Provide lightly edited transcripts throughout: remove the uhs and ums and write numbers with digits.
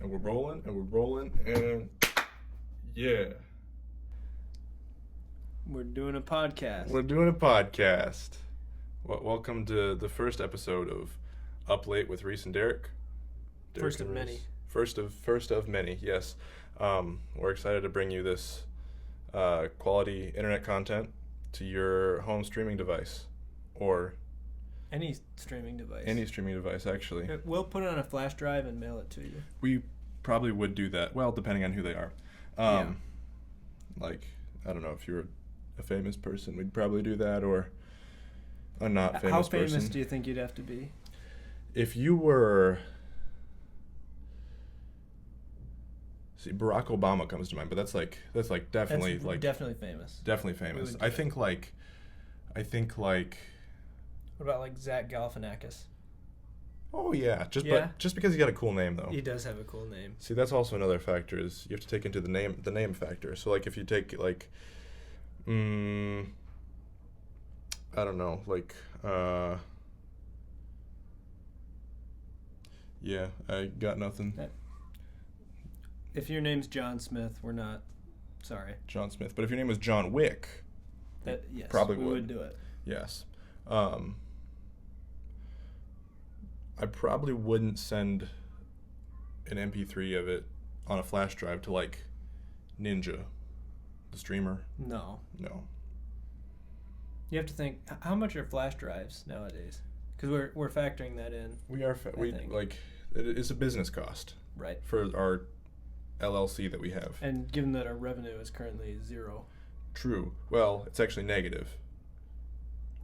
And we're rolling, and yeah. We're doing a podcast. Welcome to the first episode of Up Late with Rece and Derek. First of many. First of many, yes. We're excited to bring you this quality internet content to your home streaming device, or any streaming device. Any streaming device, actually. We'll put it on a flash drive and mail it to you. We probably would do that. Well, depending on who they are. Like, I don't know, if you're a famous person, we'd probably do that, or a not famous person. How famous do you think you'd have to be? If you were... See, Barack Obama comes to mind, but that's definitely famous. Definitely famous. I think like What about like Zach Galifianakis? Oh yeah, just because he got a cool name though. He does have a cool name. See, that's also another factor, is you have to take into the name factor. So like if you take like I don't know, like yeah, I got nothing. If your name's John Smith, we're not sorry. John Smith. But if your name was John Wick, yes, probably we would do it. Yes. I probably wouldn't send an MP3 of it on a flash drive to like Ninja, the streamer. No. You have to think, how much are flash drives nowadays? Because we're factoring that in. We are. It's a business cost. Right. For our LLC that we have. And given that our revenue is currently 0. True. Well, it's actually negative.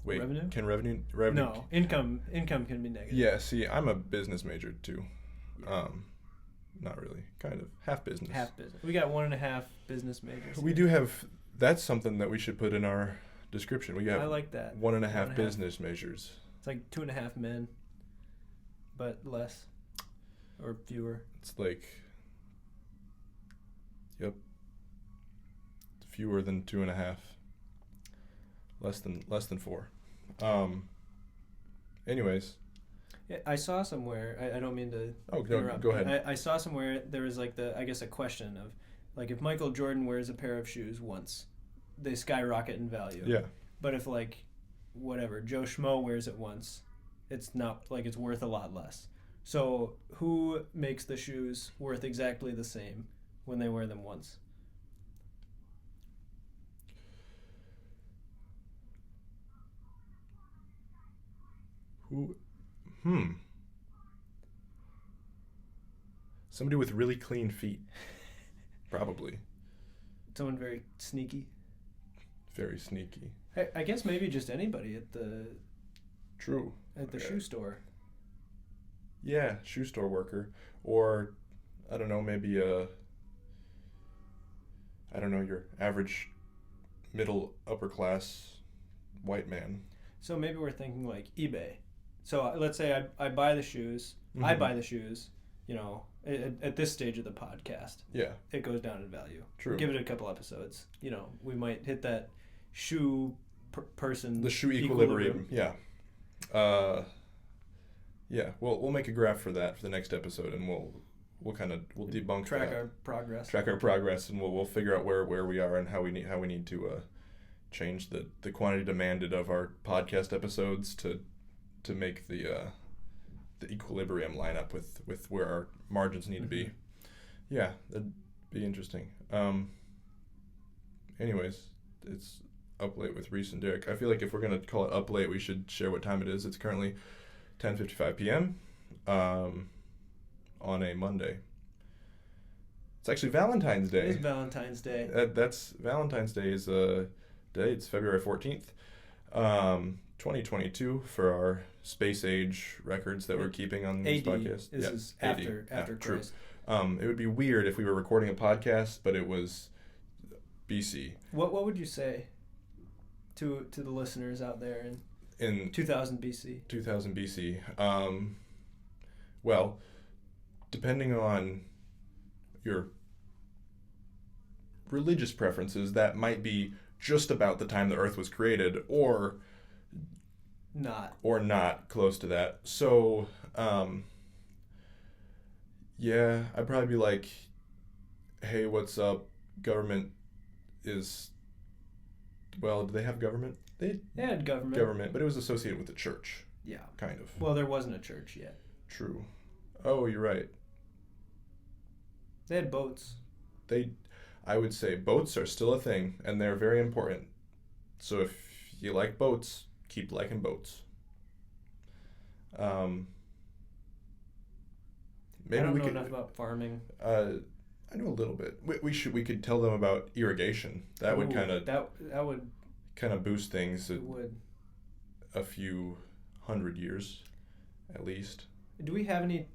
Wait, revenue? Can revenue? No, income can be negative. Yeah, see, I'm a business major too. Not really, kind of half business. We got 1.5 business majors. We do have. That's something that we should put in our description. We have. I like that. 1.5 business majors. It's like 2.5 men, but less or fewer. It's like. Yep. Fewer than 2.5. Less than 4. Anyways. Yeah, I saw somewhere. I don't mean to. Oh, go ahead. I saw somewhere there was like a question of, like, if Michael Jordan wears a pair of shoes once, they skyrocket in value. Yeah. But if like, whatever, Joe Schmo wears it once, it's not like it's worth a lot less. So who makes the shoes worth exactly the same when they wear them once? Who? Somebody with really clean feet. Probably. Someone very sneaky. Very sneaky. I guess maybe just anybody at the... True. At the shoe store. Yeah, shoe store worker. Or, I don't know, maybe your average middle upper class white man. So maybe we're thinking like eBay. So let's say I buy the shoes. Mm-hmm. I buy the shoes, at this stage of the podcast. Yeah. It goes down in value. True. Give it a couple episodes. We might hit that shoe person. The shoe equilibrium. Yeah. Yeah. We'll make a graph for that for the next episode, and we'll debunk track that. our progress, and we'll figure out where we are and how we need to change the quantity demanded of our podcast episodes to make the equilibrium line up with where our margins need to be. Yeah, that'd be interesting. Anyways, it's Up Late with Rece and Derek. I feel like if we're going to call it Up Late, we should share what time it is. It's currently 10:55 p.m. On a Monday. It's actually Valentine's Day. It is Valentine's Day. That's Valentine's Day is day. It's February 14th. 2022 for our space age records that we're keeping on this podcast. This is after Christ. It would be weird if we were recording a podcast, but it was BC. What would you say to the listeners out there in 2000 BC? 2000 BC. Well, depending on your religious preferences, that might be just about the time the Earth was created, or not close to that. So Yeah, I'd probably be like, hey, what's up? Government is, well, do they have government? They had Government, but it was associated with the church, Yeah. kind of. Well, there wasn't a church yet. True. Oh, you're right. They had boats. I would say boats are still a thing, and they're very important. So if you like boats, keep liking boats. Maybe I don't we know could, enough about farming. I know a little bit. We could tell them about irrigation. That would kind of that would boost things it would. a few hundred years, at least. Do we have any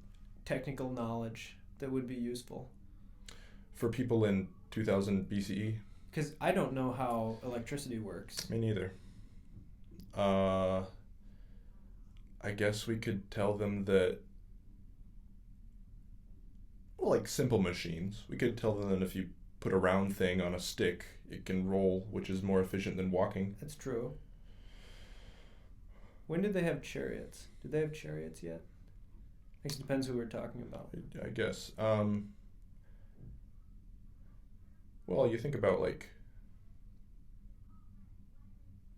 technical knowledge that would be useful For people in 2000 BCE? Because I don't know how electricity works. Me neither. I guess we could tell them that, well, like simple machines. We could tell them that if you put a round thing on a stick, it can roll, which is more efficient than walking. That's true. When did they have chariots? Did they have chariots yet? I guess it depends who we're talking about. I guess. Well, you think about, like,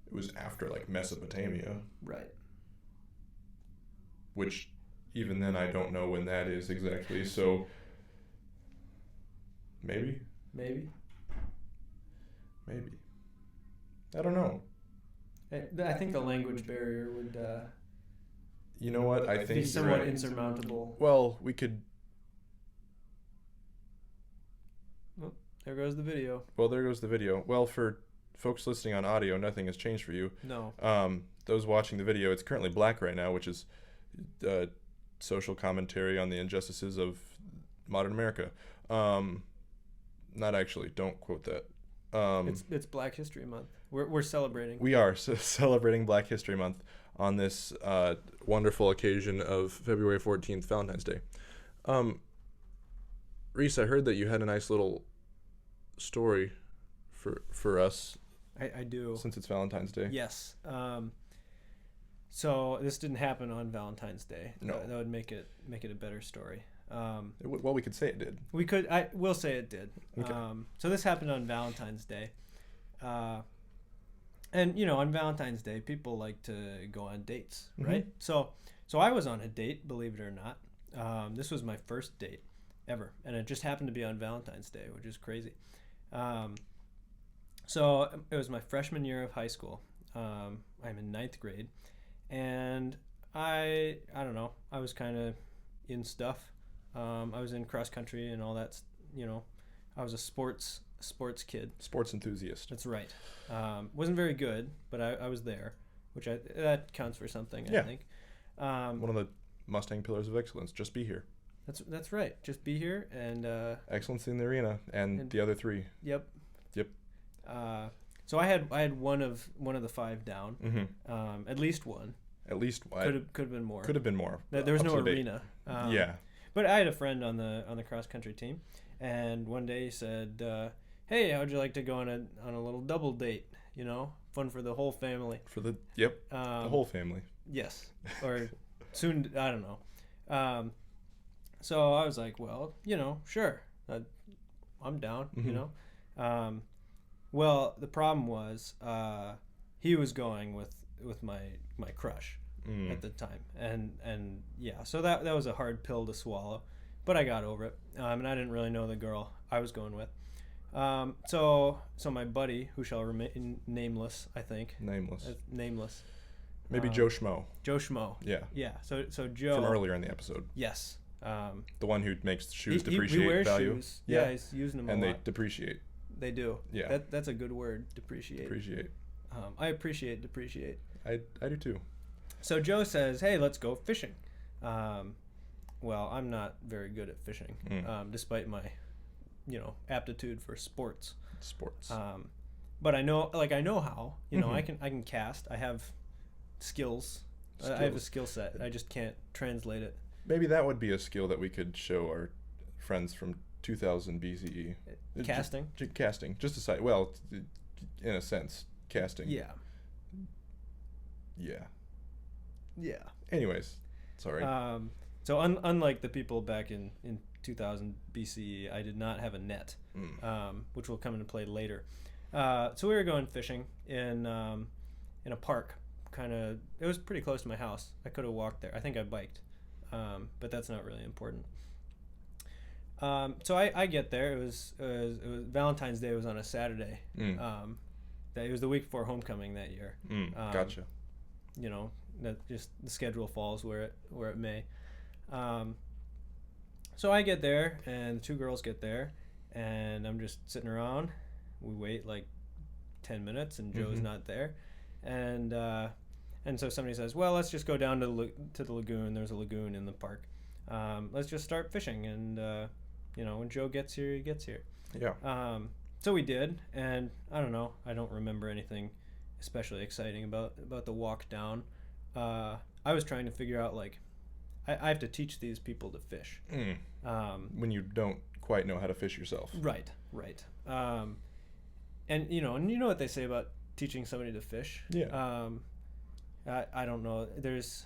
it was after, like, Mesopotamia, Right. which even then I don't know when that is exactly, so maybe. Maybe. I don't know. I think the language barrier would You know what? I think be you're somewhat right. insurmountable. Well, we could. There goes the video. Well, there goes the video. Well, for folks listening on audio, nothing has changed for you. No. Those watching the video, it's currently black right now, which is social commentary on the injustices of modern America. Not actually. Don't quote that. It's Black History Month. We're celebrating. We are celebrating Black History Month on this wonderful occasion of February 14th, Valentine's Day. Rece, I heard that you had a nice little story for us. I do. Since it's Valentine's Day. Yes. So this didn't happen on Valentine's Day. No. That would make it a better story. Well, we could say it did. We could. We'll say it did. Okay. So this happened on Valentine's Day. And on Valentine's Day, people like to go on dates, right? So I was on a date, believe it or not. This was my first date ever, and it just happened to be on Valentine's Day, which is crazy. So it was my freshman year of high school. I'm in 9th grade, and I don't know. I was kind of in stuff. I was in cross country and all that. I was a sports kid. Sports enthusiast. That's right. Wasn't very good, but I was there, which that counts for something. Yeah. I think. One of the Mustang pillars of excellence. Just be here. That's right. Just be here and. Excellence in the arena and the other three. Yep. Yep. So I had one of the 5 down. Mm-hmm. At least one. At least Could have been more. Could have been more. There was no arena. Yeah. But I had a friend on the cross country team, and one day he said, "Hey, how'd you like to go on a little double date? Fun for the whole family." The whole family. Yes, or soon. I don't know. So I was like, well, sure, I'm down. Mm-hmm. Well, the problem was he was going with my crush at the time, and yeah, so that was a hard pill to swallow, but I got over it, and I didn't really know the girl I was going with. So my buddy, who shall remain nameless, I think. Nameless. Maybe Joe Schmo. Joe Schmo. Yeah. Yeah. So Joe. From earlier in the episode. Yes. The one who makes shoes he depreciate wears value. Shoes. Yeah, he's using them and a they lot. depreciate. They do. Yeah. That's a good word. Depreciate. I appreciate depreciate. I do too. So Joe says, "Hey, let's go fishing." Well, I'm not very good at fishing, despite my, aptitude for sports. But I know how. I can cast. I have skills. I have a skill set. I just can't translate it. Maybe that would be a skill that we could show our friends from 2000 BCE. Casting. Casting. Just a side. Well, in a sense, casting. Yeah. Yeah. Yeah. Anyways, sorry. So unlike the people back in 2000 BCE, I did not have a net, which will come into play later. So we were going fishing in a park. It was pretty close to my house. I could have walked there. I think I biked, but that's not really important. So I get there. It was Valentine's Day was on a Saturday. It was the week before homecoming that year. Gotcha. You know, that just the schedule falls where it may. So I get there, and the two girls get there, and I'm just sitting around. We wait like 10 minutes, and Joe's not there, and so somebody says, "Well, let's just go down to the lagoon. There's a lagoon in the park. Let's just start fishing, and when Joe gets here, he gets here." Yeah. So we did, and I don't know. I don't remember anything especially exciting about the walk down. I was trying to figure out, like, I have to teach these people to fish. When you don't quite know how to fish yourself. Right. And you know what they say about teaching somebody to fish? Yeah. I don't know. There's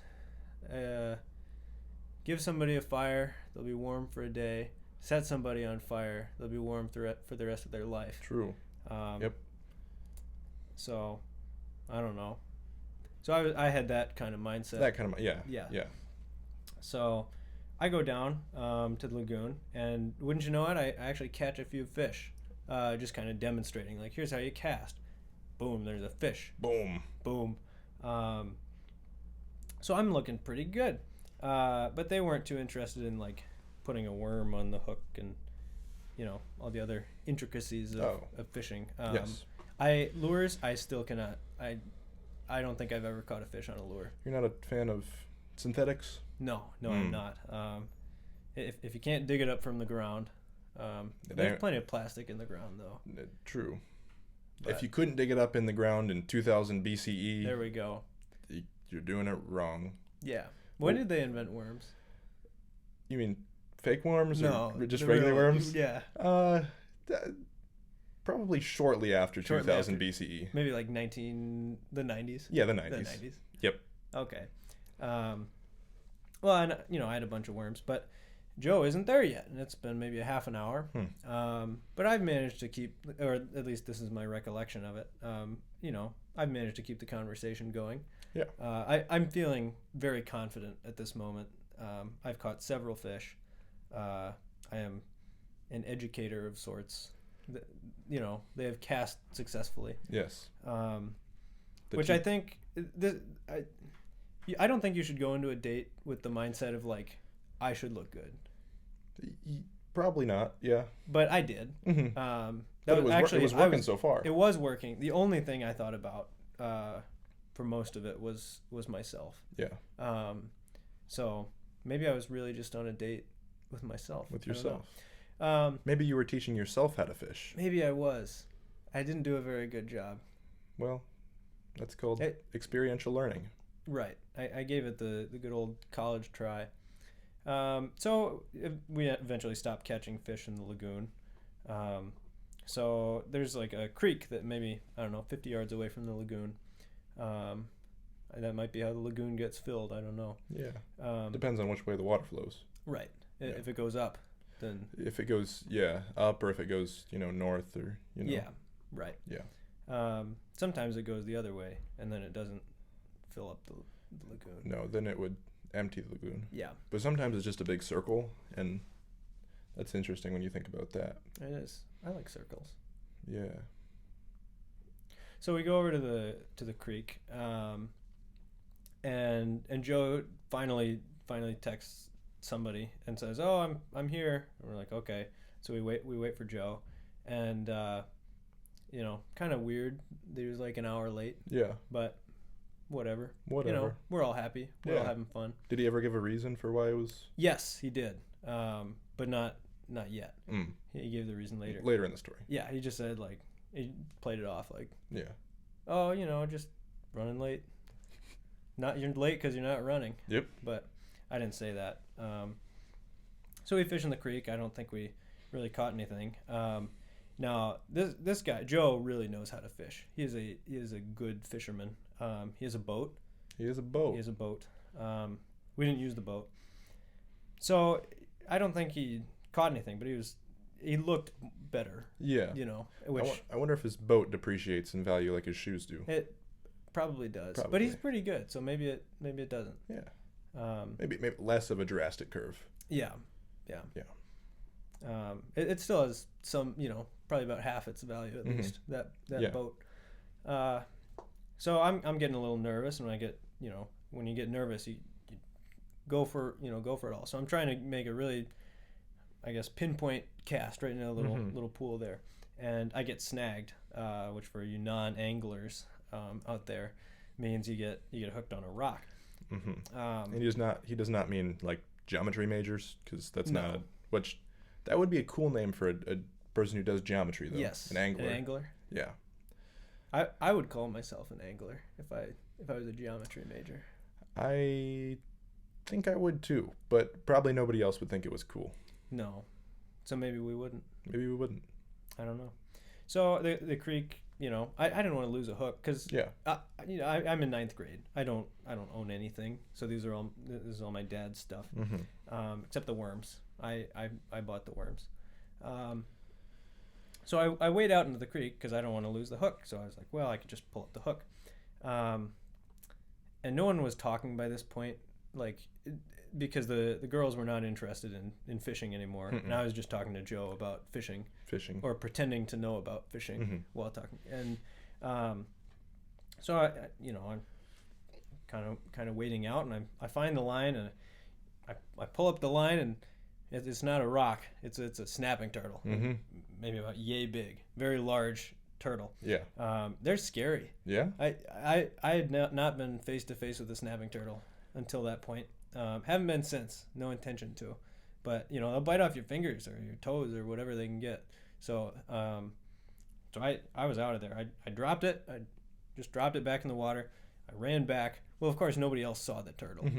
give somebody a fire, they'll be warm for a day. Set somebody on fire, they'll be warm for the rest of their life. True. Yep. So, I don't know. So I had that kind of mindset. Yeah. So, I go down to the lagoon, and wouldn't you know it, I actually catch a few fish. Just kind of demonstrating, like, here's how you cast. Boom, there's a fish. Boom. So I'm looking pretty good. But they weren't too interested in, like, putting a worm on the hook and, all the other intricacies of fishing. Yes. Lures, I still cannot. I don't think I've ever caught a fish on a lure. You're not a fan of synthetics? No, I'm not. If you can't dig it up from the ground, there's plenty of plastic in the ground, though. True. But if you couldn't dig it up in the ground in 2000 BCE, there we go. You're doing it wrong. Yeah. When did they invent worms? You mean fake worms or just regular worms? Yeah. Probably shortly after 2000 BCE. Maybe like the 90s? Yeah, the 90s. Yep. Okay. Well, I had a bunch of worms, but Joe isn't there yet, and it's been maybe a half an hour. But I've managed to keep, or at least this is my recollection of it, I've managed to keep the conversation going. Yeah. I'm feeling very confident at this moment. I've caught several fish. I am an educator of sorts. They have cast successfully. Yes. Which I think I don't think you should go into a date with the mindset of, like, I should look good. Probably not. Yeah. But I did. Mm-hmm. But it was working so far. It was working. The only thing I thought about for most of it was myself. Yeah. So maybe I was really just on a date with myself. With yourself. Maybe you were teaching yourself how to fish. Maybe I was. I didn't do a very good job. Well, that's called experiential learning. Right. I gave it the good old college try. So we eventually stopped catching fish in the lagoon. So there's like a creek that maybe, 50 yards away from the lagoon. That might be how the lagoon gets filled. I don't know. Yeah. Depends on which way the water flows. Right. Yeah. If it goes up, then. If it goes, up, or if it goes, north, or, Yeah. Right. Yeah. Sometimes it goes the other way, and then it doesn't fill up the lagoon. No, then it would empty the lagoon. Yeah. But sometimes it's just a big circle, and that's interesting when you think about that. It is. I like circles. Yeah. So we go over to the creek, and Joe finally texts somebody and says, "Oh, I'm here." And we're like, "Okay." So we wait for Joe, and kind of weird that he was like an hour late. Yeah. But whatever. We're all happy. We're all having fun. Did he ever give a reason for why it was? Yes, he did. But not yet. He gave the reason later. Later in the story. Yeah, he just said, like, he played it off like, yeah. Oh, just running late. You're late because you're not running. Yep. But I didn't say that. So we fish in the creek. I don't think we really caught anything. Now this guy Joe really knows how to fish. He is a good fisherman. He has a boat. He has a boat. He has a boat. We didn't use the boat, so I don't think he caught anything, but he looked better. Yeah. You know, which I wonder if his boat depreciates in value like his shoes do. it probably does. Probably. But he's pretty good, so maybe it doesn't. Yeah. Maybe less of a drastic curve. Yeah. It still has some, probably about half its value at least, that boat. So I'm getting a little nervous, and when you get nervous, you go for it all. So I'm trying to make a really, I guess, pinpoint cast right in a little pool there, and I get snagged, which for you non-anglers out there means you get hooked on a rock. And he does not mean like geometry majors, because that's not which that would be a cool name for a person who does geometry though. Yes, an angler. An angler. Yeah. I would call myself an angler if I was a geometry major. I think I would too, but probably nobody else would think it was cool. No, so maybe we wouldn't. Maybe we wouldn't. I don't know. So the creek, I didn't want to lose a hook because I'm in 9th grade. I don't own anything, so this is all my dad's stuff, except the worms. I bought the worms. So I wade out into the creek because I don't want to lose the hook. So I was like, well, I could just pull up the hook. And no one was talking by this point, because the girls were not interested in fishing anymore. And I was just talking to Joe about fishing, or pretending to know about fishing while talking. And so I'm kind of wading out, and I find the line, and I pull up the line, and it's not a rock. It's a snapping turtle, maybe about yay big, very large turtle. Yeah. They're scary. Yeah. I had not been face to face with a snapping turtle until that point. Haven't been since. No intention to, but they'll bite off your fingers or your toes or whatever they can get. So I was out of there. I dropped it. I just dropped it back in the water. I ran back. Well, of course, nobody else saw the turtle,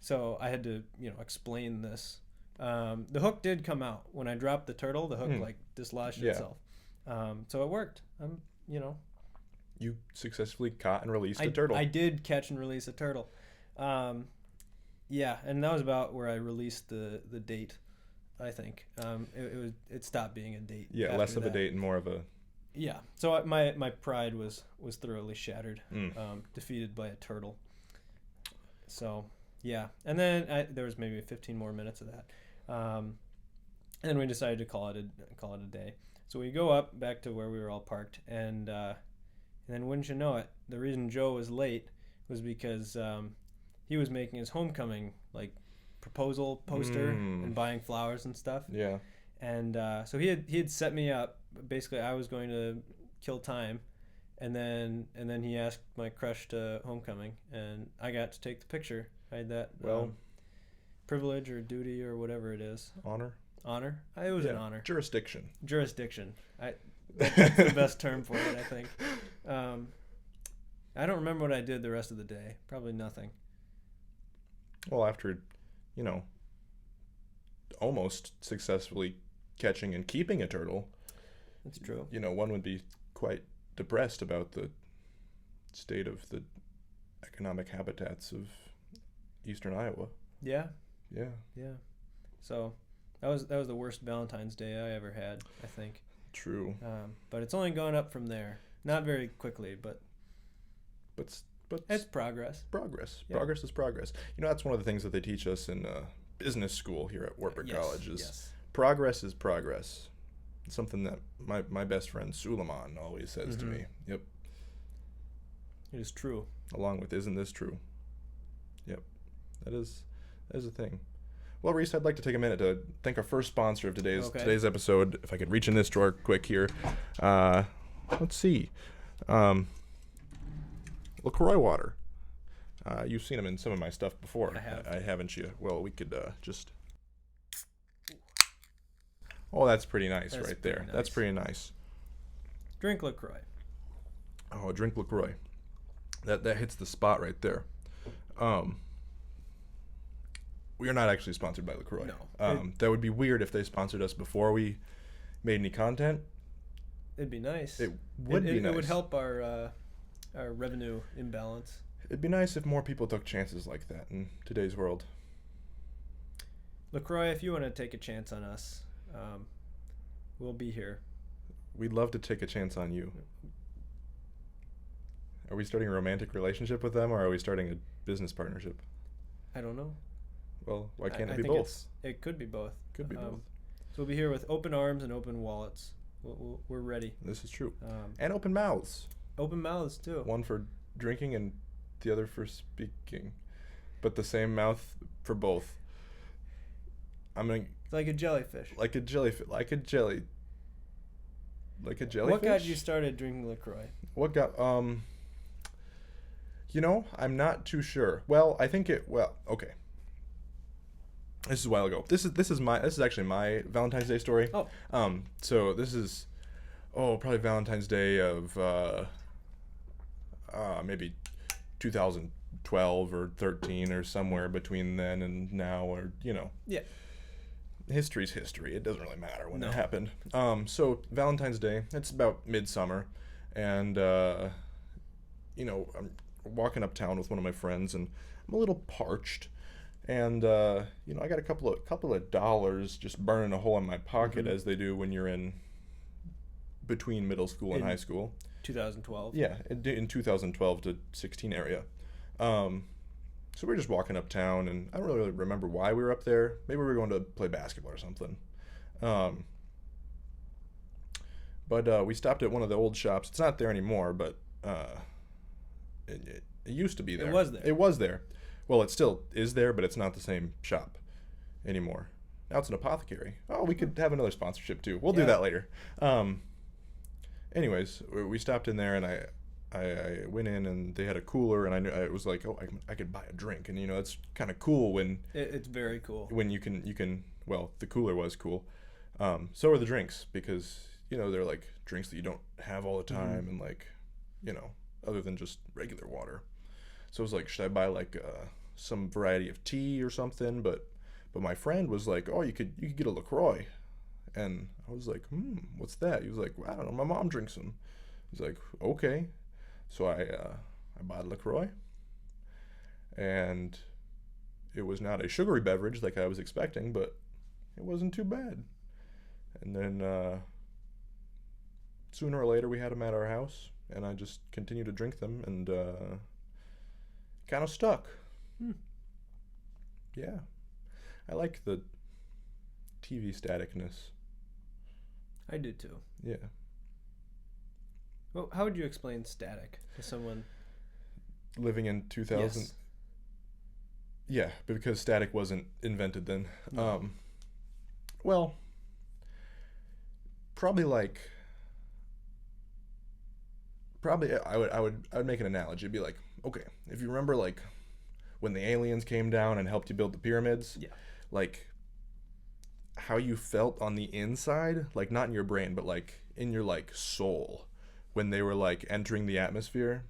so I had to explain this. The hook did come out when I dropped the turtle. The hook dislodged itself. So it worked. You successfully caught and released a turtle. I did catch and release a turtle. Yeah, and that was about where I released the date. I think it stopped being a date. Yeah, less of a date and more of a. Yeah, so my pride was thoroughly shattered, defeated by a turtle. So yeah, and then there was maybe 15 more minutes of that, and then we decided to call it a day. So we go up back to where we were all parked, and then wouldn't you know it, the reason Joe was late was because he was making his homecoming proposal poster and buying flowers and stuff. Yeah. And so he had set me up. Basically, I was going to kill time, and then he asked my crush to homecoming, and I got to take the picture. I had that privilege or duty or whatever it is. Honor. It was an honor. Jurisdiction. That's the best term for it, I think. I don't remember what I did the rest of the day. Probably nothing. Well, after, almost successfully catching and keeping a turtle. That's true. One would be quite depressed about the state of the economic habitats of eastern Iowa. Yeah. Yeah. Yeah. So that was the worst Valentine's Day I ever had, I think. True. But it's only gone up from there. Not very quickly, but it's progress. Progress. Yeah. Progress is progress. That's one of the things that they teach us in business school here at Wartburg College is progress is progress. It's something that my best friend Suleiman always says to me. Yep. It is true. Along with, isn't this true? Yep. That is a thing. Well, Rece, I'd like to take a minute to thank our first sponsor of today's episode. If I could reach in this drawer quick here. Let's see. LaCroix water. You've seen them in some of my stuff before. I have. Haven't you? Well, we could just... Oh, that's pretty nice right there. Nice. That's pretty nice. Drink LaCroix. Oh, drink LaCroix. That hits the spot right there. We are not actually sponsored by LaCroix. No. That would be weird if they sponsored us before we made any content. It'd be nice. It would be nice. It would help our revenue imbalance. It'd be nice if more people took chances like that in today's world. LaCroix, if you want to take a chance on us, we'll be here. We'd love to take a chance on you. Are we starting a romantic relationship with them, or are we starting a business partnership? I don't know. Well, why can't I it be think both? it could be both. Could be both. So we'll be here with open arms and open wallets. We're ready. This is true. And open mouths. Open mouths too. One for drinking and the other for speaking, but the same mouth for both. I'm gonna like a jellyfish. Like a jellyfish. Like a jellyfish. What got you started drinking LaCroix? What got I'm not too sure. Well, I think okay. This is a while ago. This is actually my Valentine's Day story. Oh. So this is probably Valentine's Day of maybe 2012 or 13 or somewhere between then and now, or Yeah. History's history. It doesn't really matter when it happened. So Valentine's Day, it's about midsummer, and I'm walking uptown with one of my friends, and I'm a little parched, and I got a couple of dollars just burning a hole in my pocket, as they do when you're in between middle school and high school. 2012. Yeah, in 2012 to 16 area. So we were just walking uptown, and I don't really remember why we were up there. Maybe we were going to play basketball or something. But we stopped at one of the old shops. It's not there anymore, but it used to be there. It was there. It was there. Well, it still is there, but it's not the same shop anymore. Now it's an apothecary. Oh, we could have another sponsorship too. We'll do that later. Anyways, we stopped in there, and I went in, and they had a cooler, and I was like, I could buy a drink, and it's kind of cool when it's very cool when you can. Well, the cooler was cool. So are the drinks, because they're like drinks that you don't have all the time, and like other than just regular water. So I was like, should I buy like some variety of tea or something? But my friend was like, oh, you could get a LaCroix, and I was like, what's that? He was like, well, I don't know, my mom drinks them. He's like, okay. So I bought LaCroix, and it was not a sugary beverage like I was expecting, but it wasn't too bad. And then sooner or later we had them at our house, and I just continued to drink them, and kind of stuck. Yeah, I like the TV staticness. I do too. Yeah. Well, how would you explain static to someone living in 2000? Yes. Yeah, because static wasn't invented then. No. Well, probably I would make an analogy. It'd be like, okay, if you remember like when the aliens came down and helped you build the pyramids, like how you felt on the inside, like not in your brain, but like in your like soul, when they were like entering the atmosphere.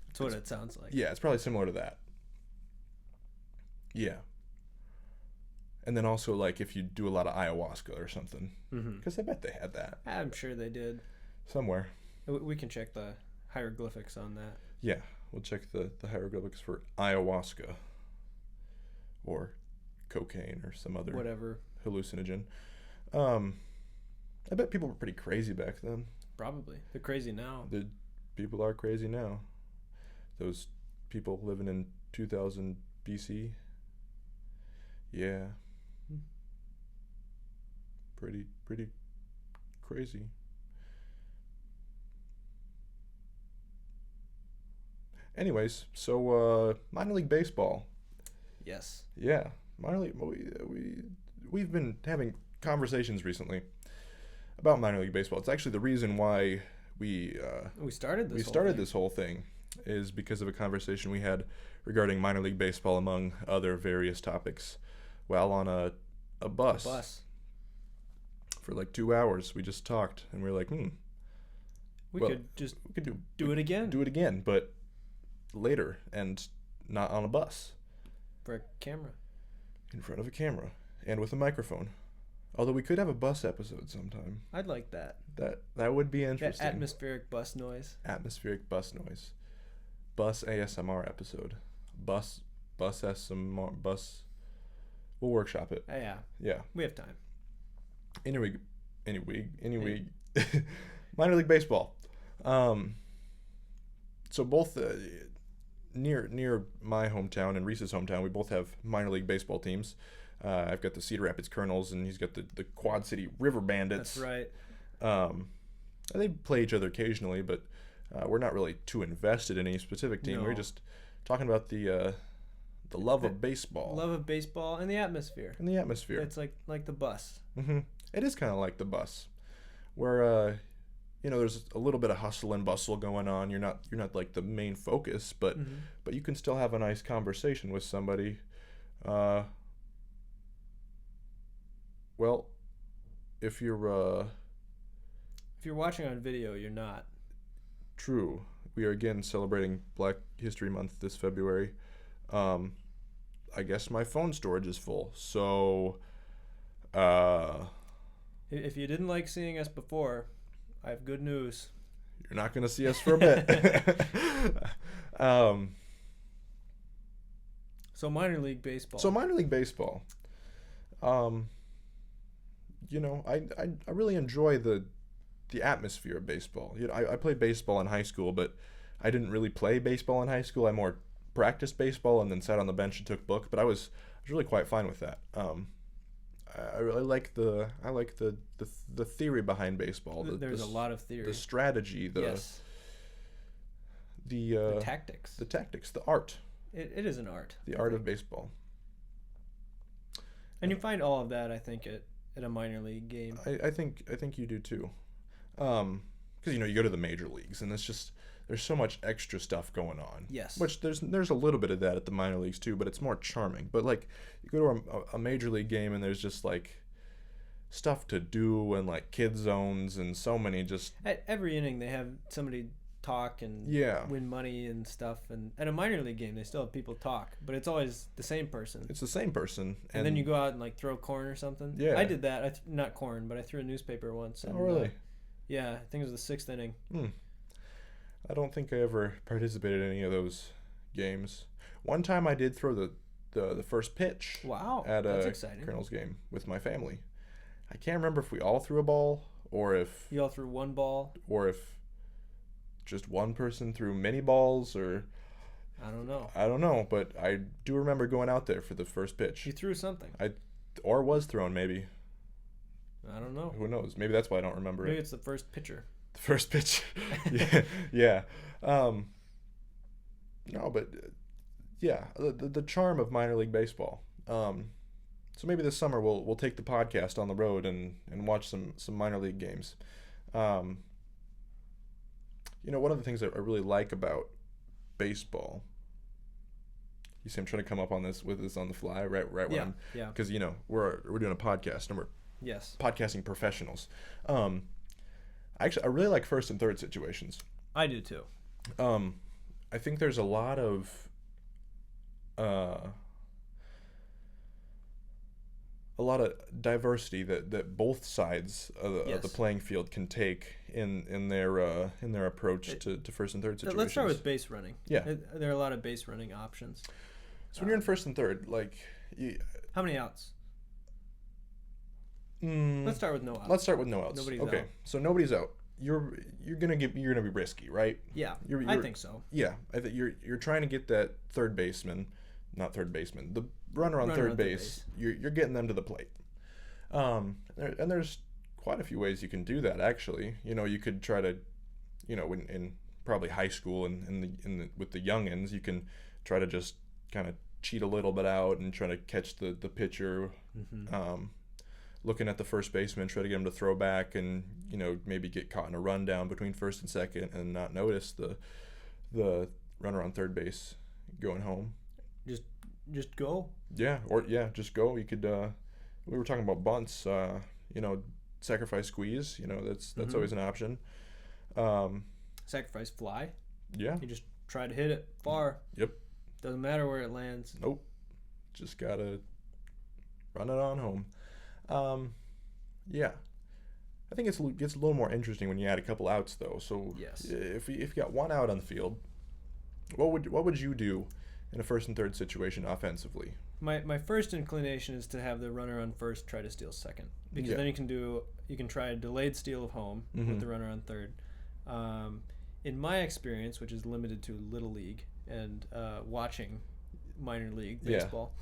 That's what it sounds like. Yeah, it's probably similar to that. Yeah. And then also like if you do a lot of ayahuasca or something, because I bet they had that. I'm sure they did. Somewhere. We can check the hieroglyphics on that. Yeah, we'll check the hieroglyphics for ayahuasca or cocaine or some other whatever hallucinogen. I bet people were pretty crazy back then. Probably. They're crazy now. The people are crazy now. Those people living in 2000 BC. Yeah. Pretty crazy. Anyways, so minor league baseball. Yes. Yeah, minor league. We've been having conversations recently about minor league baseball. It's actually the reason why we started this whole thing is because of a conversation we had regarding minor league baseball, among other various topics, while on a bus. For like 2 hours. We just talked, and we were like, we could do it again. Do it again, but later, and not on a bus. For a camera. In front of a camera, and with a microphone. Although we could have a bus episode sometime. I'd like that. That would be interesting. That atmospheric bus noise. Atmospheric bus noise. Bus ASMR episode. Bus ASMR. We'll workshop it. Yeah. Yeah. We have time. Anyway, minor league baseball. So both near my hometown and Rece's hometown, we both have minor league baseball teams. I've got the Cedar Rapids Colonels, and he's got the Quad City River Bandits. That's right. They play each other occasionally, but we're not really too invested in any specific team. No. We're just talking about the love of baseball. Love of baseball and the atmosphere. It's like the bus. Mm-hmm. It is kind of like the bus, where there's a little bit of hustle and bustle going on. You're not like the main focus, but you can still have a nice conversation with somebody. Well, if you're watching on video, you're not. True. We are again celebrating Black History Month this February. I guess my phone storage is full, so if you didn't like seeing us before, I have good news. You're not going to see us for a bit. So minor league baseball. I really enjoy the atmosphere of baseball. I played baseball in high school, but I didn't really play baseball in high school. I more practiced baseball and then sat on the bench and took book. But I was really quite fine with that. I really like the theory behind baseball. There's a lot of theory. The strategy. Yes. The tactics. The tactics. The art. It is an art. The art of baseball. And you find all of that, I think, at a minor league game. I think you do too. Because you go to the major leagues and there's so much extra stuff going on. Yes. Which there's a little bit of that at the minor leagues too, but it's more charming. But like you go to a major league game and there's just like stuff to do and like kid zones and so many just. At every inning they have somebody talk and win money and stuff, and at a minor league game they still have people talk, but it's always the same person. It's the same person. And then you go out and like throw corn or something. Yeah. I did that. Not corn, but I threw a newspaper once. And, oh really? Yeah, I think it was the 6th inning. I don't think I ever participated in any of those games. One time I did throw the first pitch. Wow, at that's a exciting. Colonel's game with my family. I can't remember if we all threw a ball or if you all threw one ball, or if just one person threw many balls, or I don't know. But I do remember going out there for the first pitch. You threw something. Or was thrown maybe. I don't know. Who knows? Maybe that's why I don't remember Maybe it. it's the first pitcher. The first pitch. Yeah. No, but the charm of minor league baseball. So maybe this summer we'll take the podcast on the road and watch some minor league games. One of the things that I really like about baseball. You see, I'm trying to come up on this on the fly, right? Yeah. Because we're doing a podcast and we're podcasting professionals. Actually, I really like first and third situations. I do too. I think there's a lot of diversity that both sides of the playing field can take in their approach to first and third situations. Let's start with base running. Yeah, there are a lot of base running options. So when you're in first and third, how many outs? Let's start with no outs. Nobody's out. So nobody's out. You're gonna be risky, right? Yeah, I think so. Yeah, I think you're trying to get that the runner on third base. You're getting them to the plate. And there's quite a few ways you can do that. Actually, you could try to, in probably high school and with the youngins, you can try to just kind of cheat a little bit out and try to catch the pitcher. Mm-hmm. Looking at the first baseman, try to get him to throw back and, maybe get caught in a rundown between first and second and not notice the runner on third base going home. Just go. Just go. You could, we were talking about bunts, sacrifice squeeze, that's always an option. Sacrifice fly. Yeah. You just try to hit it far. Yep. Doesn't matter where it lands. Nope. Just gotta run it on home. Yeah, I think it gets a little more interesting when you add a couple outs, though. So if you got one out on the field, what would you do in a first and third situation offensively? My first inclination is to have the runner on first try to steal second, because then you can try a delayed steal of home with the runner on third. In my experience, which is limited to Little League and watching minor league baseball,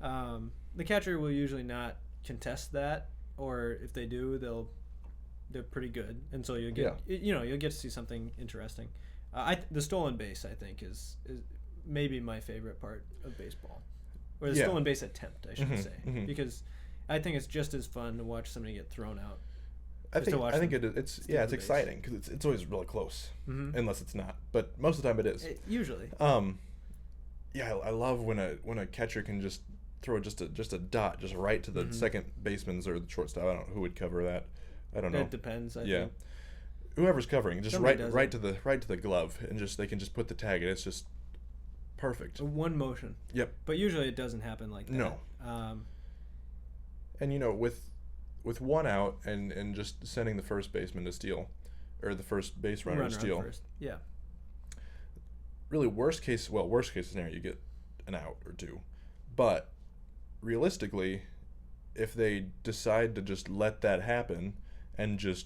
the catcher will usually not contest that, or if they do, they're pretty good, and so you'll get you'll get to see something interesting. The stolen base, I think, is maybe my favorite part of baseball, or the stolen base attempt, I should say, because I think it's just as fun to watch somebody get thrown out. I think it's exciting because it's always really close, unless it's not. But most of the time it is. Usually. I love when a catcher can just throw just a dot just right to the second baseman's or the shortstop. I don't know who would cover that. I don't know. It depends. I think. Whoever's covering, just right to the glove, and they can just put the tag in. It's just perfect. One motion. Yep. But usually it doesn't happen like that. No. And with one out and just sending the first baseman to steal, or the first base runner to steal. First. Yeah. Really, worst case scenario, you get an out or two. But realistically, if they decide to just let that happen and just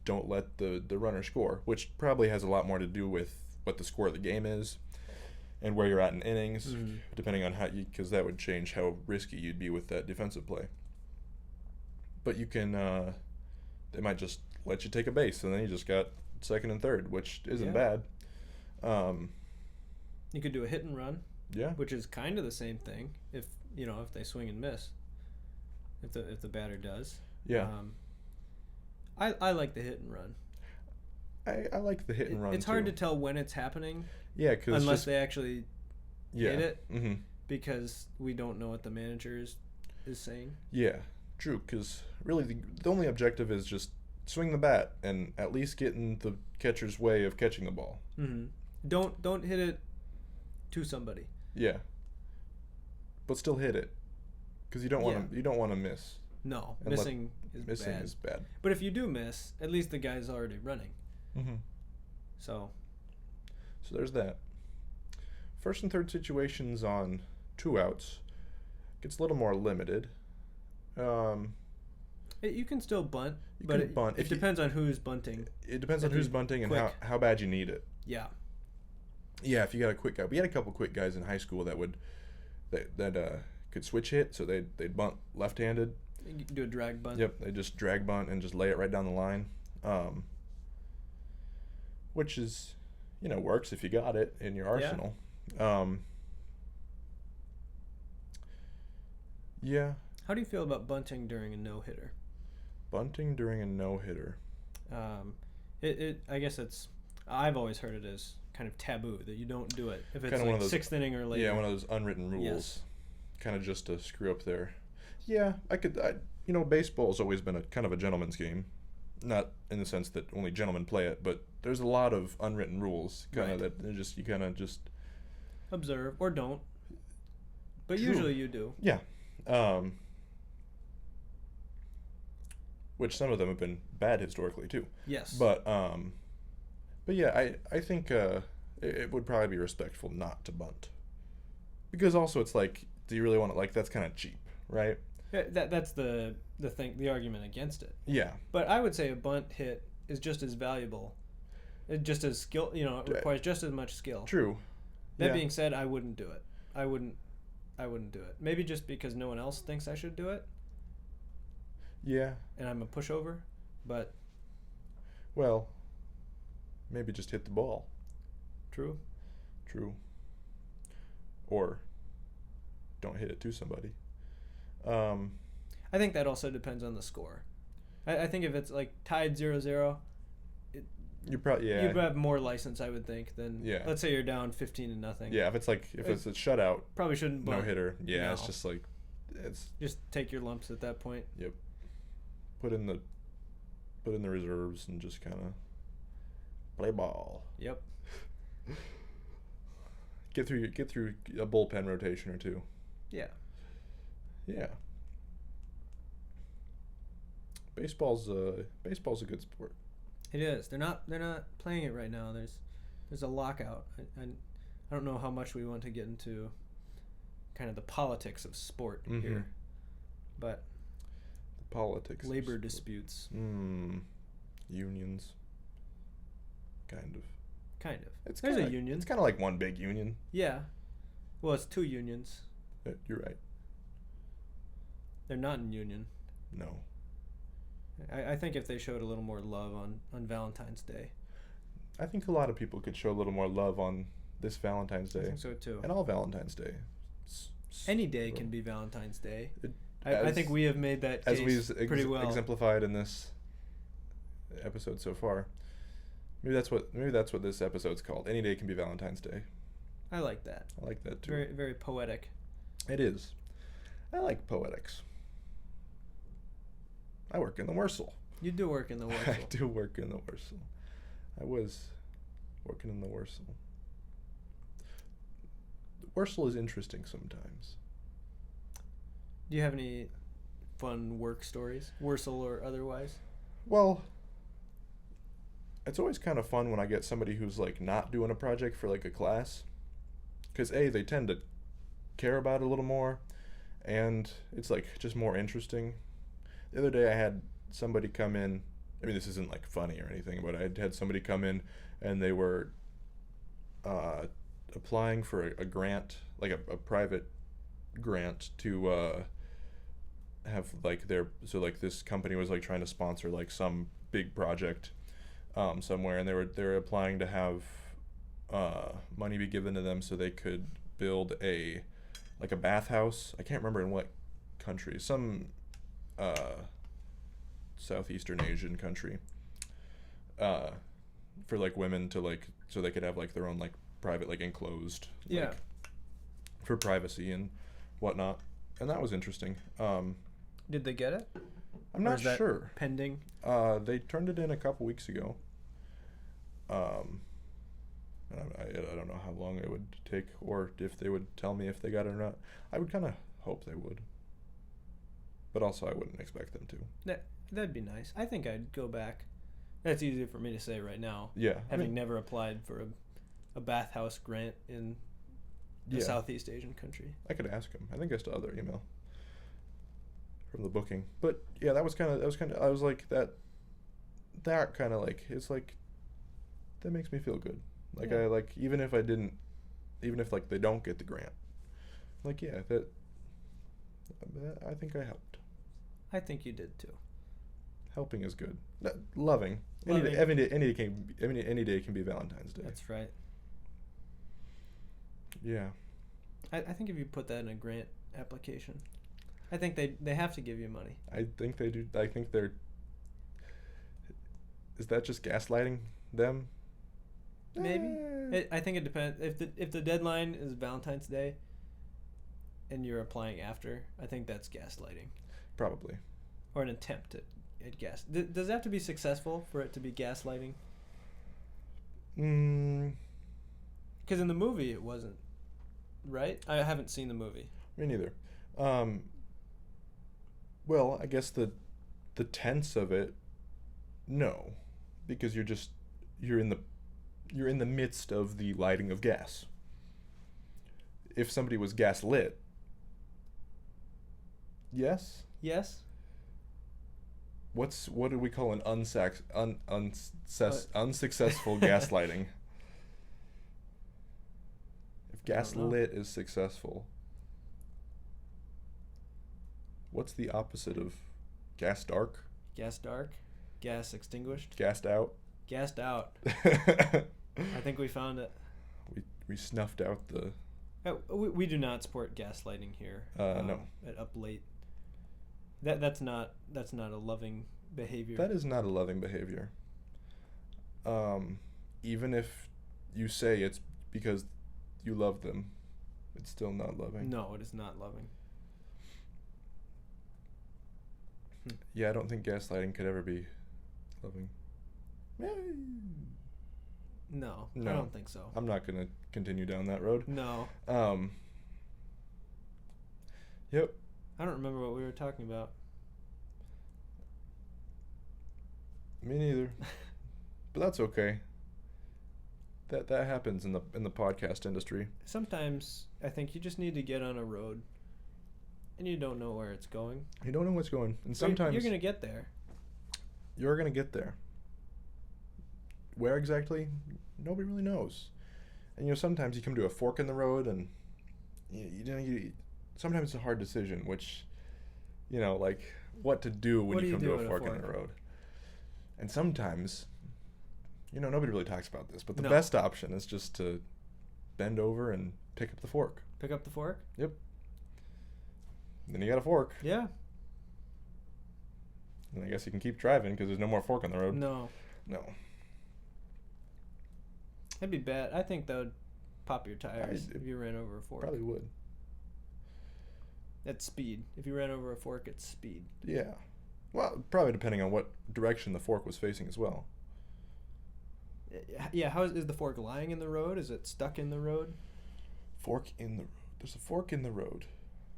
don't let the runner score, which probably has a lot more to do with what the score of the game is and where you're at in innings, depending on because that would change how risky you'd be with that defensive play. But you can, they might just let you take a base, and then you just got second and third, which isn't bad. You could do a hit and run. Yeah. Which is kind of the same thing if they swing and miss. If the batter does. Yeah. I like the hit and run. I like the hit and run. It's hard to tell when it's happening. Yeah, unless they actually hit it, because we don't know what the manager is saying. Yeah, true. Because really, the only objective is just swing the bat and at least get in the catcher's way of catching the ball. Don't hit it to somebody. Yeah. But still hit it, because you don't want to miss. No, missing is bad. But if you do miss, at least the guy's already running. So there's that. First and third situations on 2 outs gets a little more limited. You can still bunt, it depends on who's bunting. It depends on who's bunting and how bad you need it. Yeah. Yeah, if you got a quick guy. We had a couple quick guys in high school that could switch hit, so they'd bunt left-handed. You can do a drag bunt. Yep, they just drag bunt and just lay it right down the line, which is, works if you got it in your arsenal. Yeah. How do you feel about bunting during a no-hitter? Bunting during a no-hitter. I guess I've always heard it as kind of taboo that you don't do it if it's kind of like sixth inning or later. Yeah, one of those unwritten rules. Yes. Kind of just to screw up there. Yeah, baseball's always been a kind of a gentleman's game. Not in the sense that only gentlemen play it, but there's a lot of unwritten rules that you kind of just observe or don't. But True. Usually you do. Yeah. Which some of them have been bad historically too. Yes. But yeah, I think it would probably be respectful not to bunt. Because also it's like, do you really want to, that's kind of cheap, right? That's the thing, the argument against it. Yeah. But I would say a bunt hit is just as valuable, just as skill. It requires just as much skill. True. That being said, I wouldn't do it. I wouldn't do it. Maybe just because no one else thinks I should do it. Yeah. And I'm a pushover, but. Well, maybe just hit the ball. True. Or don't hit it to somebody. I think that also depends on the score. I think if it's like tied 0-0, you probably you'd have more license, I would think, than let's say you're down 15-0. Yeah, if it's a shutout, probably shouldn't bunt. No hitter. Yeah, No. It's just like just take your lumps at that point. Yep. Put in the reserves and just kind of play ball. Yep. Get through a bullpen rotation or two. Yeah. Yeah. Baseball's a good sport. It is. They're not playing it right now. There's a lockout. I don't know how much we want to get into kind of the politics of sport Mhm. here. But The politics. labor disputes, Unions. Kind of. kind of. It's There's kinda, a union. It's kind of like one big union. Yeah. Well, it's two unions. You're right. They're not in union. No. I think if they showed a little more love on Valentine's Day. I think a lot of people could show a little more love on this Valentine's I Day think so too. and all Valentine's Day. Any day can be Valentine's Day. It- I as- think we have made that As case we've pretty well. exemplified in this episode so far. Maybe that's what this episode's called. Any day can be Valentine's Day. I like that. I like that too. Very, very poetic. It is. I like poetics. I work in the Wursel. You do work in the I Wursel. do work in the Wursel. I was working in the Wursel. The Wursel is interesting sometimes. Do you have any fun work stories, Wursel or otherwise? Well, it's always kind of fun when I get somebody who's like not doing a project for like a class, because they tend to care about it a little more, and it's like just more interesting. The other day I had somebody come in. I mean, this isn't like funny or anything, but I had somebody come in and they were applying for a grant, like a private grant to have like this company was like trying to sponsor like some big project somewhere, and they were applying to have money be given to them so they could build a bathhouse. I can't remember in what country, some Southeastern Asian country, for like women to like so they could have like their own like private like enclosed Yeah. for privacy and whatnot, and that was interesting. Did they get it? I'm Or not is that sure. pending? They turned it in a couple weeks ago. And I don't know how long it would take, or if they would tell me if they got it or not. I would kind of hope they would, but also I wouldn't expect them to. That'd be nice. I think I'd go back. That's easy for me to say right now, Yeah, having never applied for a bathhouse grant in a yeah. Southeast Asian country. I could ask them. I think I still have their email from the booking. But yeah, that was kind of. I was like that kind of like it's like that makes me feel good. Like Yeah. I like even if like they don't get the grant, like yeah, that I think I helped. I think you did too. Helping is good. Loving. Loving. Any day can be Valentine's Day. That's right. Yeah. I think if you put that in a grant application, I think they have to give you money. I think they do. I think they're. Is that just gaslighting them? Maybe. I think it depends. If the deadline is Valentine's Day, and you're applying after, I think that's gaslighting, Probably. or an attempt at gas. Does it have to be successful for it to be gaslighting? Because in the movie it wasn't, right? I haven't seen the movie. Me neither. Well, I guess the tense of it, no, because you're in the midst of the lighting of gas. If somebody was gaslit, yes. Yes. What do we call an unsuccessful gaslighting? If gaslit is successful, what's the opposite of gas dark? Gas dark. Gas extinguished. Gassed out. Gassed out. I think we found it. We snuffed out the. We do not support gaslighting here. No. At Up Late. That's not a loving behavior. That is not a loving behavior. Even if you say it's because you love them, it's still not loving. No, it is not loving. Yeah, I don't think gaslighting could ever be loving. No, No. I don't think so. I'm not gonna continue down that road. No. Yep. I don't remember what we were talking about. Me neither. But that's okay. That happens in the podcast industry. Sometimes I think you just need to get on a road, and you don't know where it's going. You don't know what's going, and sometimes you're gonna get there. You're gonna get there. Where exactly? Nobody really knows. And sometimes you come to a fork in the road, and sometimes it's a hard decision, which, like what to do when you come to a fork in the road. And sometimes, nobody really talks about this, but the best option is just to bend over and pick up the fork. Pick up the fork? Yep. Then you got a fork. Yeah. And I guess you can keep driving because there's no more fork on the road. No. That'd be bad. I think that would pop your tires if you ran over a fork. Probably would. At speed. If you ran over a fork at speed. Yeah. Well, probably depending on what direction the fork was facing as well. Yeah, how is the fork lying in the road? Is it stuck in the road? Fork in the road. There's a fork in the road.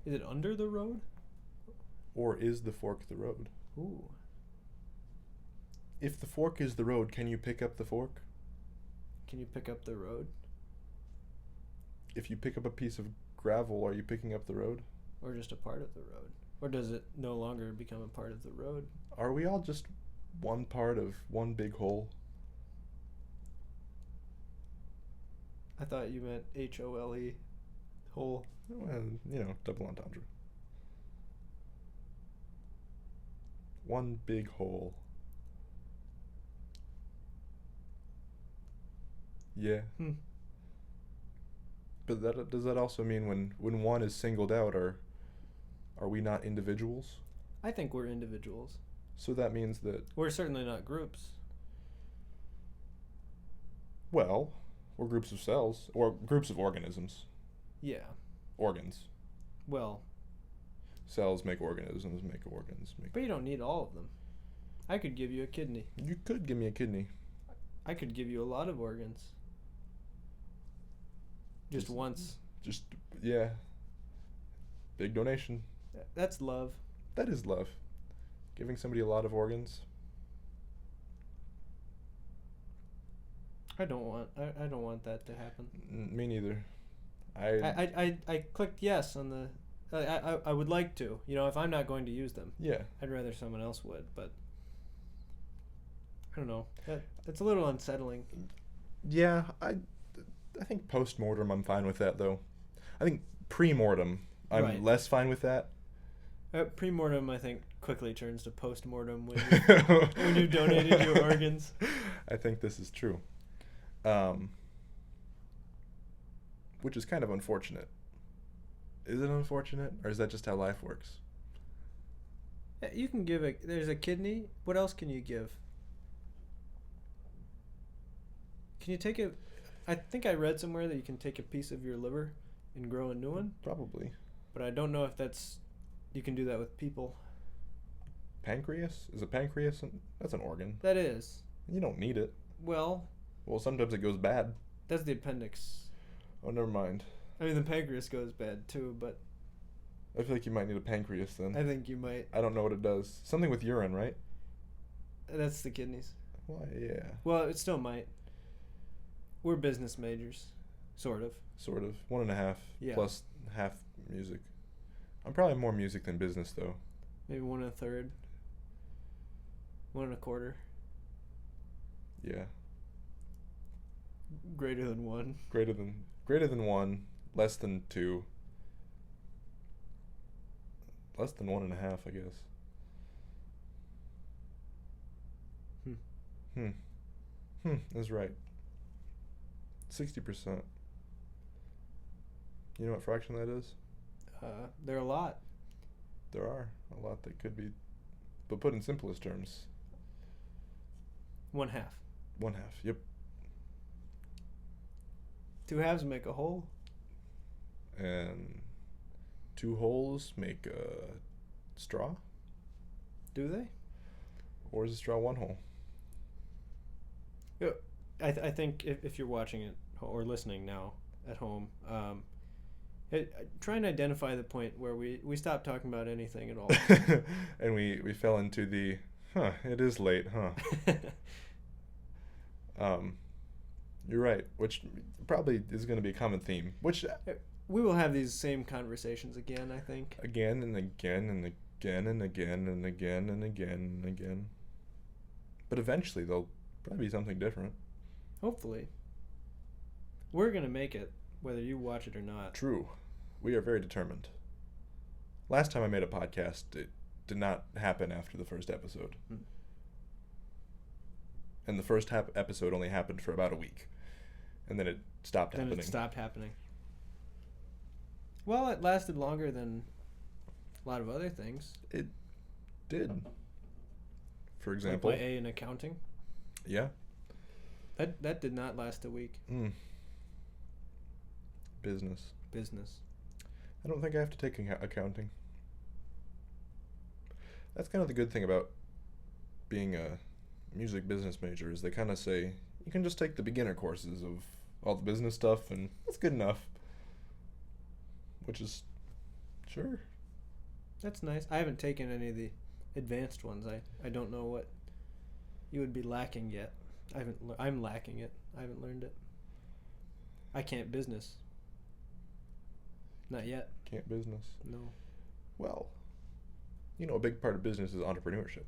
Is it under the road? Or is the fork the road? Ooh. If the fork is the road, can you pick up the fork? Can you pick up the road? If you pick up a piece of gravel, are you picking up the road? Or just a part of the road? Or does it no longer become a part of the road? Are we all just one part of one big whole? I thought you meant H-O-L-E. Whole. Well, double entendre. One big hole. Yeah. But does that also mean when one is singled out, are we not individuals? I think we're individuals. So that means that... We're certainly not groups. Well, we're groups of cells, or groups of organisms. Yeah. Organs. Well. Cells make organisms, make organs. But you don't need all of them. I could give you a kidney. You could give me a kidney. I could give you a lot of organs. Just once. Yeah. Big donation. That's love. That is love. Giving somebody a lot of organs. I don't want that to happen. Me neither. I clicked yes on the... I would like to. If I'm not going to use them. Yeah. I'd rather someone else would, but... I don't know. That's a little unsettling. Yeah, I think post-mortem I'm fine with that, though. I think pre-mortem I'm less fine with that. Pre-mortem, I think, quickly turns to post-mortem when you've donated your organs. I think this is true. Which is kind of unfortunate. Is it unfortunate, or is that just how life works? You can give there's a kidney. What else can you give? Can you take I think I read somewhere that you can take a piece of your liver and grow a new one. Probably. But I don't know if you can do that with people. Pancreas? Is a pancreas? That's an organ. That is. You don't need it. Well, sometimes it goes bad. That's the appendix. Oh, never mind. I mean, the pancreas goes bad too, but... I feel like you might need a pancreas then. I think you might. I don't know what it does. Something with urine, right? That's the kidneys. Well, yeah. Well, it still might. We're business majors. Sort of. 1.5 plus half music. I'm probably more music than business, though. Maybe 1 1/3. 1 1/4. Yeah. Greater than 1. Greater than 1. Less than 2. Less than 1.5, I guess. That's right. 60%. You know what fraction that is? There are a lot. There are a lot that could be, but put in simplest terms. 1/2. 1/2. Yep. 2 halves make a whole. And 2 holes make a straw? Do they? Or is a straw 1 hole? I think if you're watching it or listening now at home, try and identify the point where we stopped talking about anything at all. And we fell into the, it is late, huh? You're right, which probably is going to be a common theme. Which We will have these same conversations again, I think. again and again and again and again and again and again and again. But eventually there'll probably be something different. Hopefully. We're going to make it, whether you watch it or not. True. We are very determined. Last time I made a podcast, it did not happen after the first episode. And the first episode only happened for about a week. And then it stopped happening. It stopped happening. Well, it lasted longer than a lot of other things. It did. For example. Like my A in accounting. Yeah. That did not last a week. Business. I don't think I have to take accounting. That's kind of the good thing about being a music business major is they kind of say you can just take the beginner courses of all the business stuff and that's good enough. Which is, sure. That's nice. I haven't taken any of the advanced ones. I don't know what you would be lacking yet. I'm lacking it. I haven't learned it. I can't business. Not yet. Can't business. No. Well, a big part of business is entrepreneurship.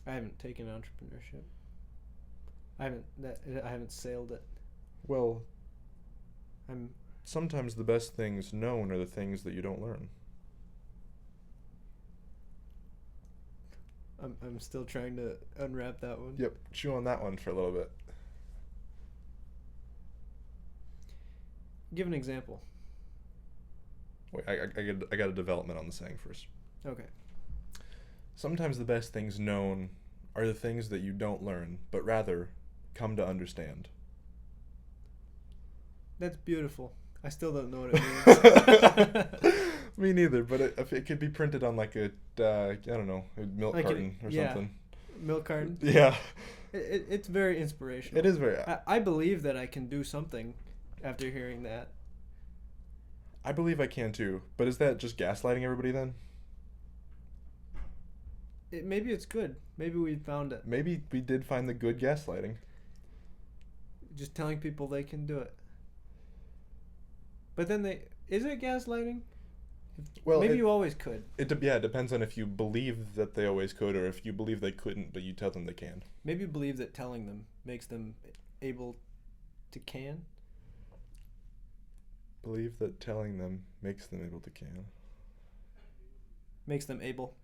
I haven't taken entrepreneurship. I haven't sailed it. Well, sometimes the best things known are the things that you don't learn. I'm still trying to unwrap that one. Yep, chew on that one for a little bit. Give an example. Wait, I got a development on the saying first. Okay. Sometimes the best things known are the things that you don't learn, but rather come to understand. That's beautiful. I still don't know what it means. Me neither, but it could be printed on like a, I don't know, a milk carton or something. Milk carton? Yeah. It's very inspirational. It is very... I believe that I can do something after hearing that. I believe I can too, but is that just gaslighting everybody then? Maybe it's good. Maybe we found it. Maybe we did find the good gaslighting. Just telling people they can do it. But then is it gaslighting? Well, maybe you always could. It depends on if you believe that they always could or if you believe they couldn't, but you tell them they can. Maybe you believe that telling them makes them able to can. Believe that telling them makes them able to can. Makes them able.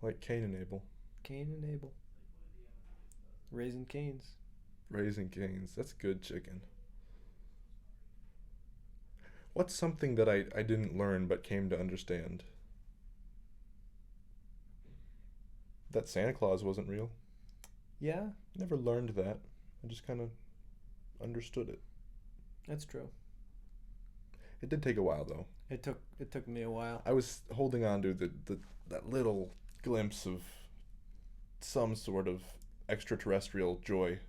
Like Cain and Abel. Cain and Abel. Raising canes. Raising canes. That's good chicken. What's something that I didn't learn but came to understand? That Santa Claus wasn't real. Yeah? Never learned that. I just kind of understood it. That's true. It did take a while though. It took me a while. I was holding on to that little glimpse of some sort of extraterrestrial joy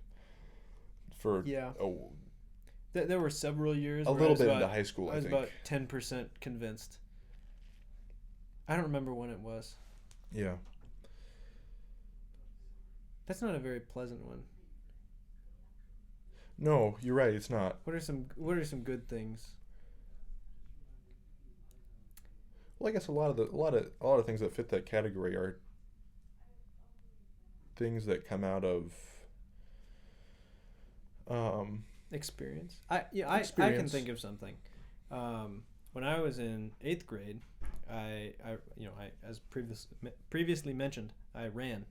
for There were several years. A little bit into high school, I think. I was about 10% convinced. I don't remember when it was. Yeah. That's not a very pleasant one. No, you're right. It's not. What are some good things? Well, I guess a lot of things that fit that category are things that come out of experience. I can think of something. When I was in 8th grade, I as previously mentioned, I ran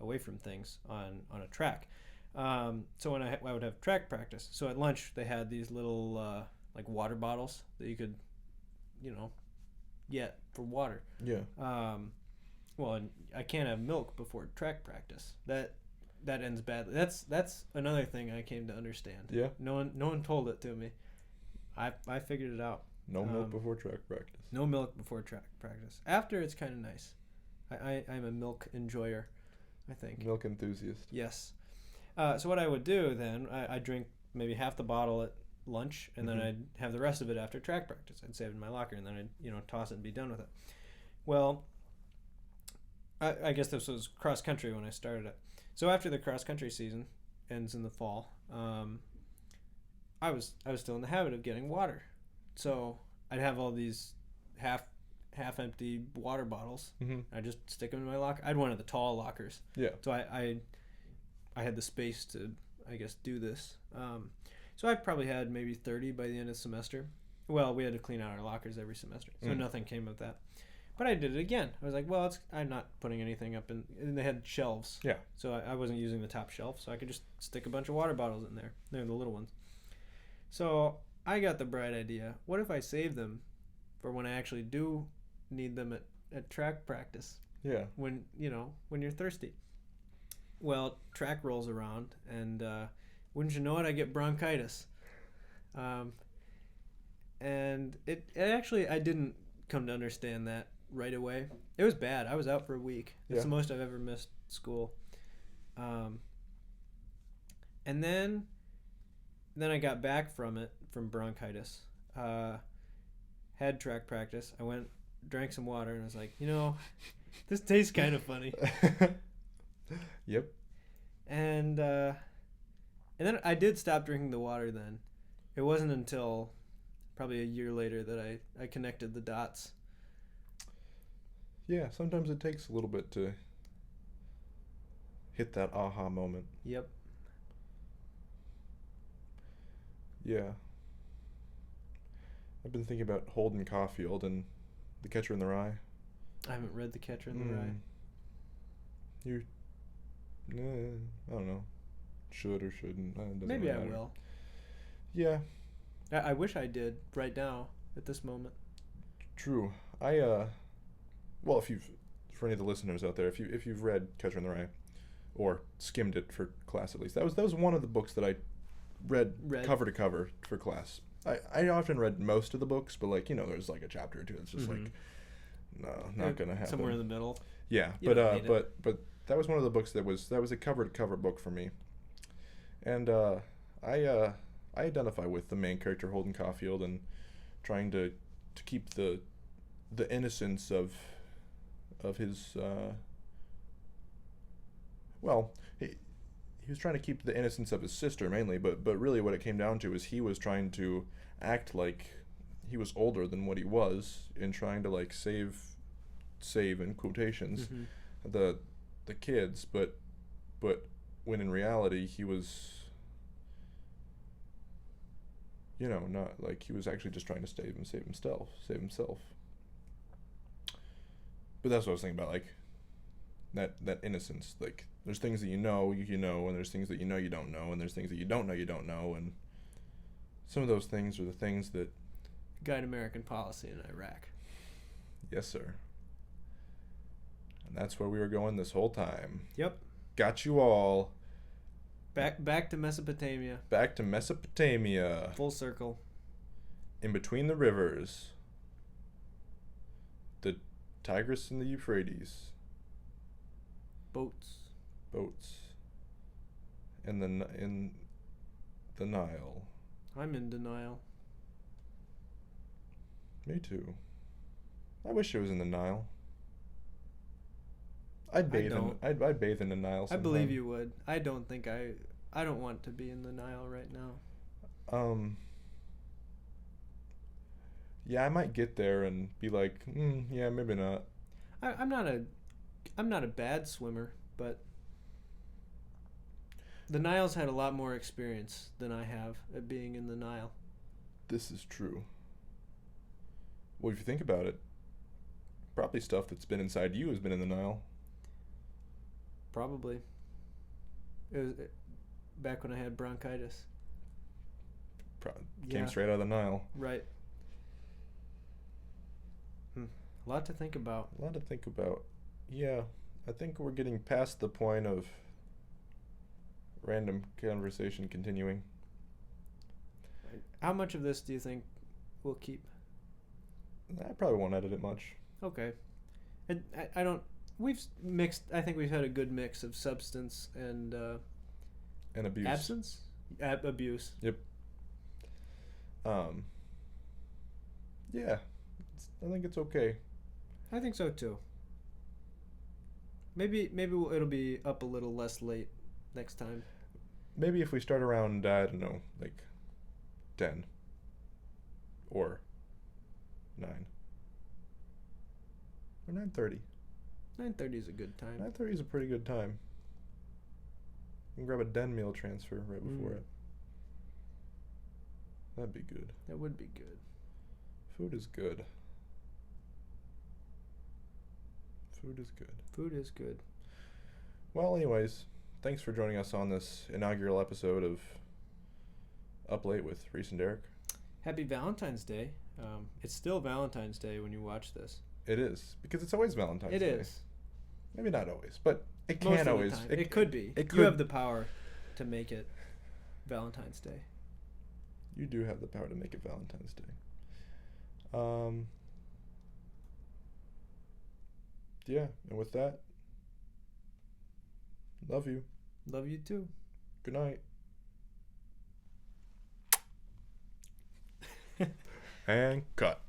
away from things on a track. So when I would have track practice. So at lunch they had these little like water bottles that you could, get for water. Yeah. Well, and I can't have milk before track practice. That ends badly. That's another thing I came to understand. Yeah. No one told it to me. I figured it out. No milk before track practice. No milk before track practice. After, it's kind of nice. I'm a milk enjoyer, I think. Milk enthusiast. Yes. So what I would do then, I'd drink maybe half the bottle at lunch, and then I'd have the rest of it after track practice. I'd save it in my locker, and then I'd toss it and be done with it. Well, I guess this was cross country when I started it. So after the cross country season ends in the fall, I was still in the habit of getting water. So I'd have all these half empty water bottles. Mm-hmm. I just stick them in my locker. I'd one of the tall lockers. Yeah. So I had the space to, I guess, do this. So I probably had maybe 30 by the end of the semester. Well, we had to clean out our lockers every semester, so nothing came of that. But I did it again. I was like, well, I'm not putting anything up in. And they had shelves. Yeah. So I wasn't using the top shelf, so I could just stick a bunch of water bottles in there. They're the little ones. So I got the bright idea. What if I save them for when I actually do need them at track practice? Yeah. When you're thirsty. Well, track rolls around, and wouldn't you know it, I get bronchitis. And it actually, I didn't come to understand that right away. It was bad. I was out for a week. It's the most I've ever missed school. And then I got back from bronchitis. Had track practice. I went, drank some water, and I was like, this tastes kind of funny. Yep. And then I did stop drinking the water then. It wasn't until probably a year later that I connected the dots. Yeah, sometimes it takes a little bit to hit that aha moment. Yep. Yeah. I've been thinking about Holden Caulfield and The Catcher in the Rye. I haven't read The Catcher in the Rye. I don't know. Should or shouldn't. Maybe really I matter. will. Yeah. I wish I did right now at this moment. True. Well, for any of the listeners out there, if you've read Catcher in the Rye, or skimmed it for class at least, that was one of the books that I read cover to cover for class. I often read most of the books, but there's like a chapter or two that's just like, no, not gonna happen. Somewhere in the middle. Yeah, but that was one of the books that was a cover to cover book for me, and I identify with the main character Holden Caulfield and trying to keep the innocence of his he was trying to keep the innocence of his sister mainly, but really what it came down to is he was trying to act like he was older than what he was in trying to save in quotations the kids, but when in reality he was not he was actually just trying to save himself. But that's what I was thinking about, that innocence. There's things that you know, and there's things that you don't know, and there's things that you don't know, and some of those things are the things that guide American policy in Iraq. Yes, sir. And that's where we were going this whole time. Yep. Got you all. Back to Mesopotamia. Back to Mesopotamia. Full circle. In between the rivers. The Tigris and the Euphrates. Boats. In the Nile. I'm in denial. Me too. I wish it was in the Nile. I'd bathe in the Nile sometime. I believe you would. I don't want to be in the Nile right now. Yeah, I might get there and be like, yeah, maybe not. I'm not a bad swimmer, but the Nile's had a lot more experience than I have at being in the Nile. This is true. Well, if you think about it, probably stuff that's been inside you has been in the Nile. Probably. It was back when I had bronchitis. Came straight out of the Nile. Right. A lot to think about. Yeah, I think we're getting past the point of random conversation continuing. How much of this do you think we'll keep? I probably won't edit it much. Okay. I don't... We've mixed... I think we've had a good mix of substance and abuse. Absence? Abuse. Yep. Yeah. I think it's okay. I think so too. Maybe it'll be up a little less late next time. Maybe if we start around, I don't know, like 10 or 9 or 9:30. 9:30 is a good time. 9:30 is a pretty good time. You can grab a den meal transfer right before it. That'd be good. That would be good. Food is good. Food is good. Food is good. Well, anyways, thanks for joining us on this inaugural episode of Up Late with Rece and Derek. Happy Valentine's Day. It's still Valentine's Day when you watch this. It is, because it's always Valentine's Day. It is. Maybe not always, but it Most can of always. the time. It could be. It You have the power to make it Valentine's Day. You do have the power to make it Valentine's Day. Yeah, and with that, love you. Love you too. Good night. And cut.